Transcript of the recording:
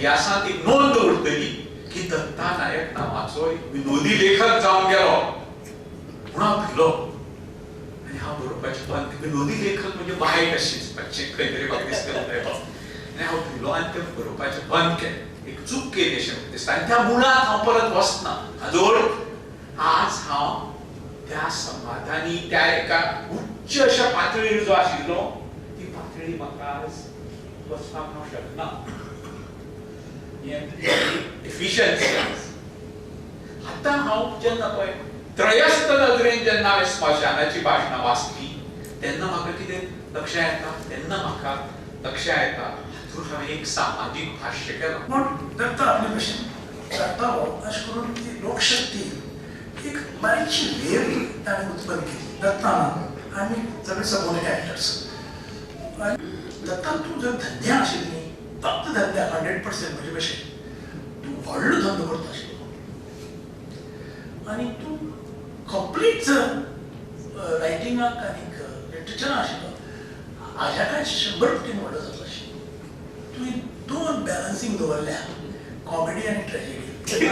इतिहासात एक नोंद उरतली की दत्ता नायक नावाचो एक विनोदी लेखक जावन गेलो म्हणून हांव भिलो आनी हांव बरोवपाचें बंद. विनोदी लेखक म्हणजे वायट अशें खंय तरी म्हाका दिसलें आनी हांव भिलो आनी तें बरोवपाचें बंद केलें. एक चूक केली अशें म्हाका दिसता आनी त्या मुळांत हांव परत वचना. हाजोळ आज हांव त्या समाधानी त्या एका उच्च अशा पातळीर जो आशिल्लो ती पातळी म्हाका आज वचपाक हांव शकना. एफिशियन्सी आतां हांव जेन्ना पळय त्रयस्थ नदरेन जेन्ना हांवें स्मशानाची भाशणां वाचली तेन्ना म्हाका कितें लक्षांत येता तेन्ना म्हाका लक्षांत येता हातूंत हांवें एक सामाजीक भाश्य केलां. पूण दत्ता आपले भशेन जातालो अशें करून ती लोकशक्ती एक बारीकशी वेव ताणें उत्पन्न केली. दत्तान आमी सगळे समोर कॅरेक्टर्स आनी दत्ता तूं जर धंद्या आशिल्ली फक्त धंद्या 100% म्हणजे भशेन तूं व्हडलो धंदो करता आशिल्लो आनी तूं कंप्लीट जर रायटिंगाक आनी लिटरेचराक आशिल्लो हाज्या कांय 100% व्हडलो जातलो आशिल्लो. तुवें दोन बॅलन्सिंग दवरल्या कॉमेडी आनी ट्रेजेडी